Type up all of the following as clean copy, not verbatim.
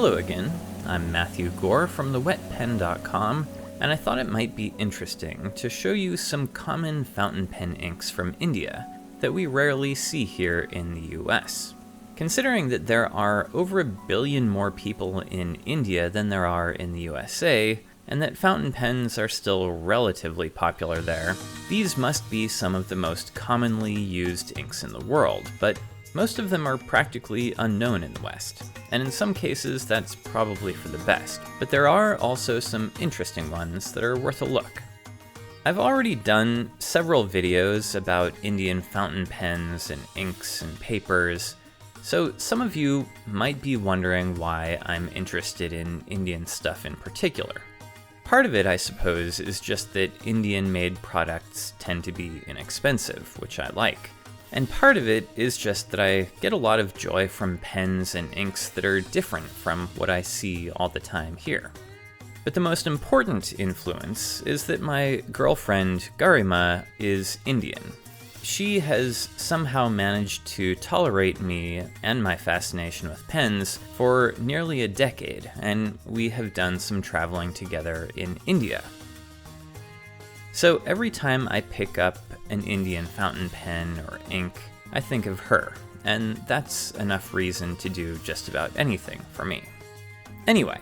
Hello again, I'm Matthew Gore from thewetpen.com, and I thought it might be interesting to show you some common fountain pen inks from India that we rarely see here in the US. Considering that there are over 1 billion more people in India than there are in the USA, and that fountain pens are still relatively popular there, these must be some of the most commonly used inks in the world, but most of them are practically unknown in the West, and in some cases that's probably for the best. But there are also some interesting ones that are worth a look. I've already done several videos about Indian fountain pens and inks and papers, so some of you might be wondering why I'm interested in Indian stuff in particular. Part of it, I suppose, is just that Indian-made products tend to be inexpensive, which I like. And part of it is just that I get a lot of joy from pens and inks that are different from what I see all the time here. But the most important influence is that my girlfriend, Garima, is Indian. She has somehow managed to tolerate me and my fascination with pens for nearly a decade, and we have done some traveling together in India. So every time I pick up an Indian fountain pen or ink, I think of her, and that's enough reason to do just about anything for me. Anyway,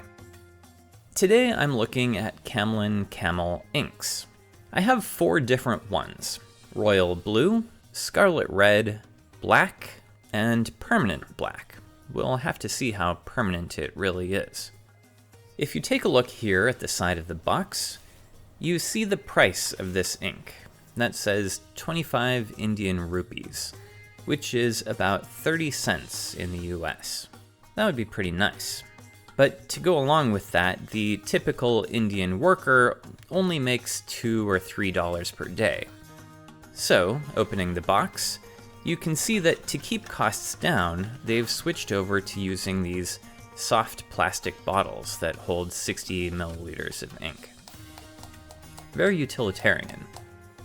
today I'm looking at Camlin Camel inks. I have 4 different ones: Royal Blue, Scarlet Red, Black, and Permanent Black. We'll have to see how permanent it really is. If you take a look here at the side of the box, you see the price of this ink. That says 25 Indian rupees, which is about 30 cents in the US. That would be pretty nice. But to go along with that, the typical Indian worker only makes $2 or $3 per day. So, opening the box, you can see that to keep costs down, they've switched over to using these soft plastic bottles that hold 60 milliliters of ink. Very utilitarian.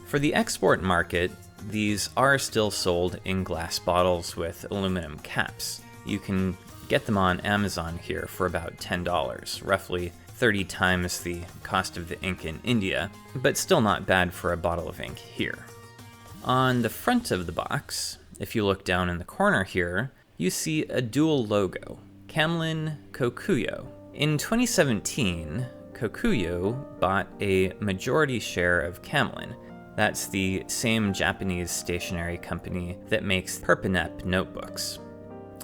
For the export market, these are still sold in glass bottles with aluminum caps. You can get them on Amazon here for about $10, roughly 30 times the cost of the ink in India, but still not bad for a bottle of ink here. On the front of the box, if you look down in the corner here, you see a dual logo, Camlin Kokuyo. In 2017, Kokuyo bought a majority share of Camlin. That's the same Japanese stationery company that makes Perpenep notebooks.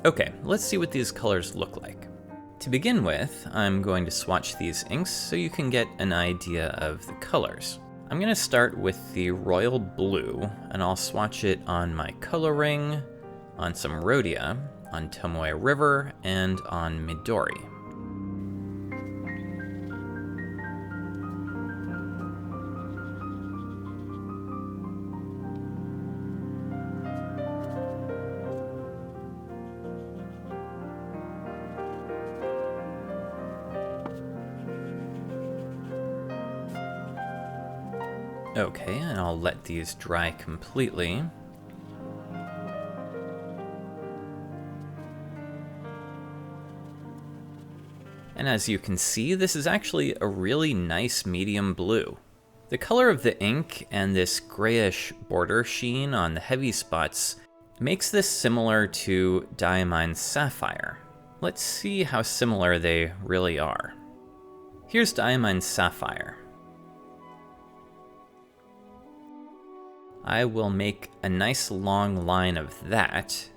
Okay, let's see what these colors look like. To begin with, I'm going to swatch these inks so you can get an idea of the colors. I'm going to start with the Royal Blue, and I'll swatch it on my color ring, on some Rhodia, on Tomoe River, and on Midori. Okay, and I'll let these dry completely. And as you can see, this is actually a really nice medium blue. The color of the ink and this grayish border sheen on the heavy spots makes this similar to Diamine Sapphire. Let's see how similar they really are. Here's Diamine Sapphire. I will make a nice long line of that.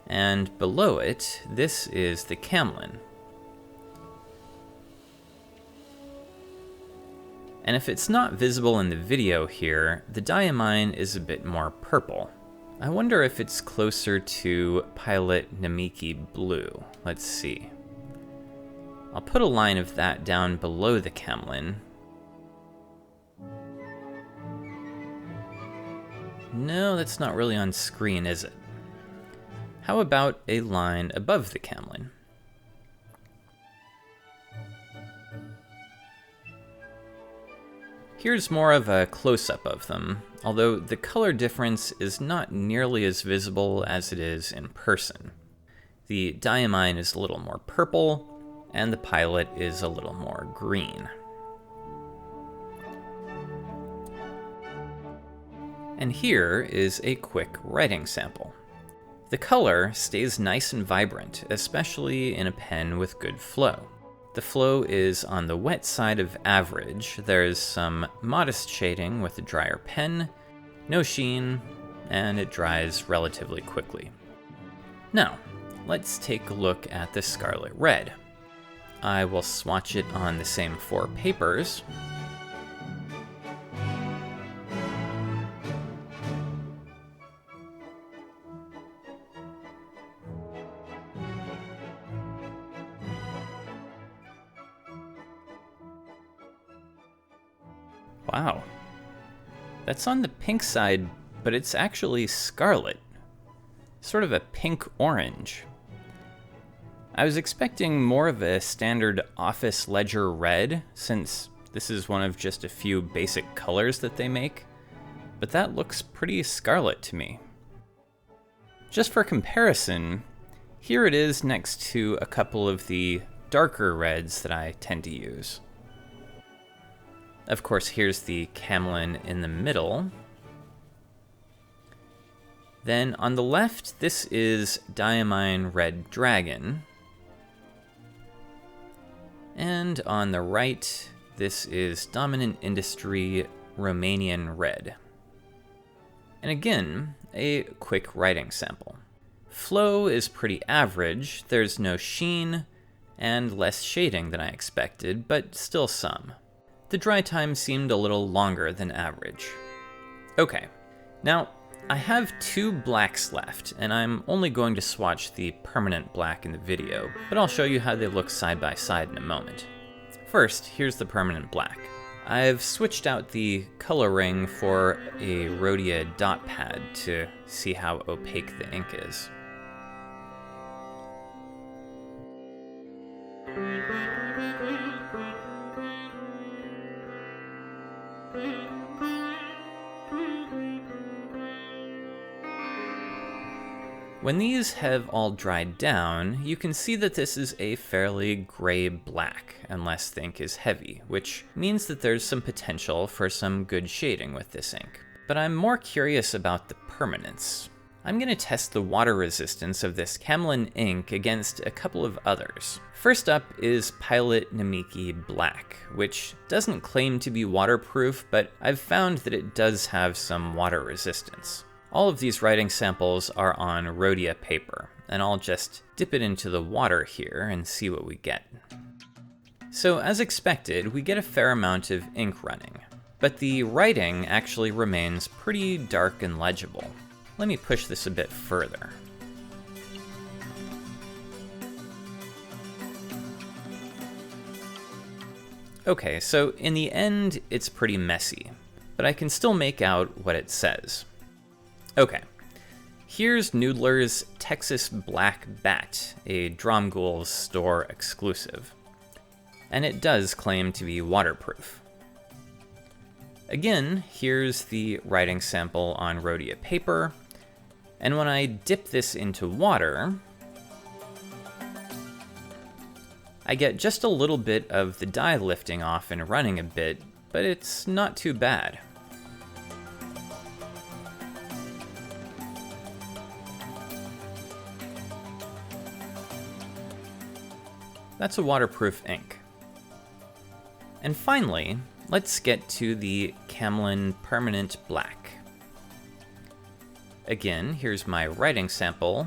And below it, this is the Camlin. And if it's not visible in the video here, the Diamine is a bit more purple. I wonder if it's closer to Pilot Namiki Blue. Let's see. I'll put a line of that down below the Camlin. No, that's not really on screen, is it? How about a line above the Camlin? Here's more of a close-up of them, although the color difference is not nearly as visible as it is in person. The diamine is a little more purple, and the pilot is a little more green. And here is a quick writing sample. The color stays nice and vibrant, especially in a pen with good flow. The flow is on the wet side of average. There's some modest shading with a drier pen, no sheen, and it dries relatively quickly. Now, let's take a look at the Scarlet Red. I will swatch it on the same 4 papers. Wow, that's on the pink side, but it's actually scarlet. Sort of a pink-orange. I was expecting more of a standard office ledger red, since this is one of just a few basic colors that they make, but that looks pretty scarlet to me. Just for comparison, here it is next to a couple of the darker reds that I tend to use. Of course, here's the Camlin in the middle. Then on the left, this is Diamine Red Dragon. And on the right, this is Dominant Industry Romanian Red. And again, a quick writing sample. Flow is pretty average, there's no sheen, and less shading than I expected, but still some. The dry time seemed a little longer than average. Okay, now I have 2 blacks left, and I'm only going to swatch the permanent black in the video, but I'll show you how they look side by side in a moment. First, here's the permanent black. I've switched out the coloring for a Rhodia dot pad to see how opaque the ink is. When these have all dried down, you can see that this is a fairly gray-black, unless the ink is heavy, which means that there's some potential for some good shading with this ink. But I'm more curious about the permanence. I'm going to test the water resistance of this Camlin ink against a couple of others. First up is Pilot Namiki Black, which doesn't claim to be waterproof, but I've found that it does have some water resistance. All of these writing samples are on Rhodia paper, and I'll just dip it into the water here and see what we get. So as expected, we get a fair amount of ink running, but the writing actually remains pretty dark and legible. Let me push this a bit further. Okay, so in the end, it's pretty messy, but I can still make out what it says. Okay, here's Noodler's Texas Black Bat, a Dromgool's store exclusive. And it does claim to be waterproof. Again, here's the writing sample on Rhodia paper, and when I dip this into water, I get just a little bit of the dye lifting off and running a bit, but it's not too bad. That's a waterproof ink. And finally, let's get to the Camlin Permanent Black. Again, here's my writing sample.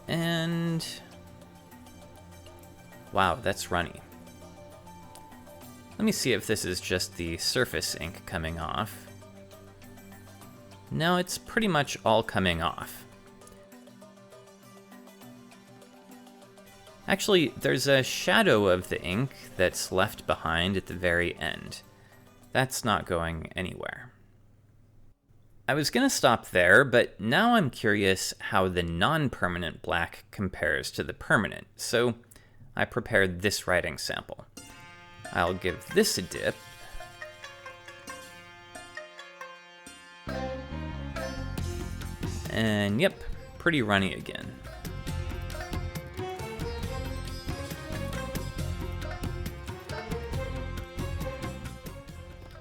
And wow, that's runny. Let me see if this is just the surface ink coming off. No, it's pretty much all coming off. Actually, there's a shadow of the ink that's left behind at the very end. That's not going anywhere. I was gonna stop there, but now I'm curious how the non-permanent black compares to the permanent, so I prepared this writing sample. I'll give this a dip. And yep, pretty runny again.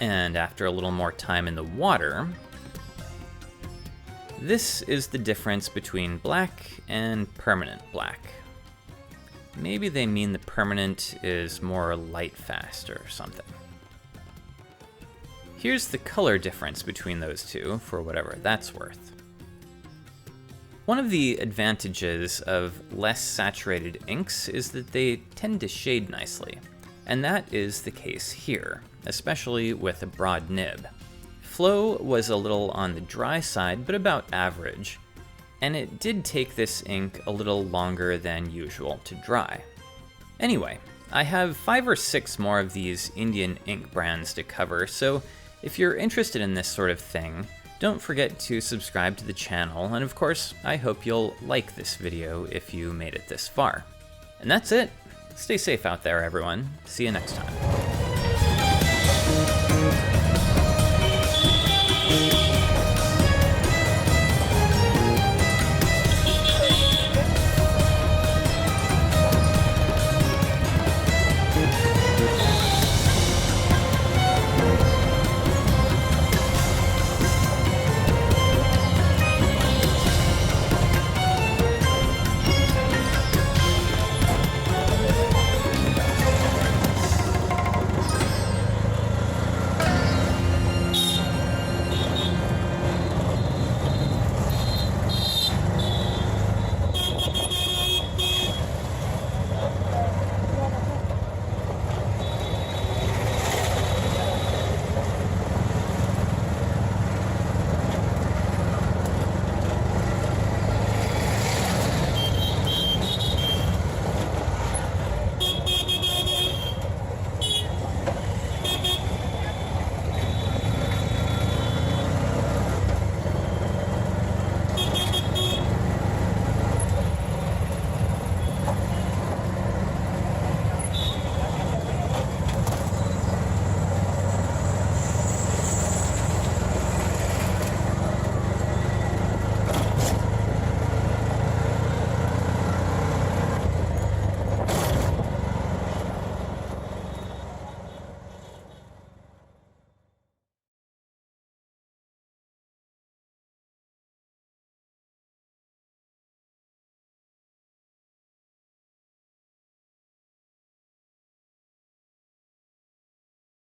And after a little more time in the water, this is the difference between black and permanent black. Maybe they mean the permanent is more light fast or something. Here's the color difference between those two, for whatever that's worth. One of the advantages of less saturated inks is that they tend to shade nicely, and that is the case here, especially with a broad nib. Flow was a little on the dry side, but about average, and it did take this ink a little longer than usual to dry. Anyway, I have 5 or 6 more of these Indian ink brands to cover, so if you're interested in this sort of thing, don't forget to subscribe to the channel, and of course, I hope you'll like this video if you made it this far. And that's it. Stay safe out there, everyone. See you next time.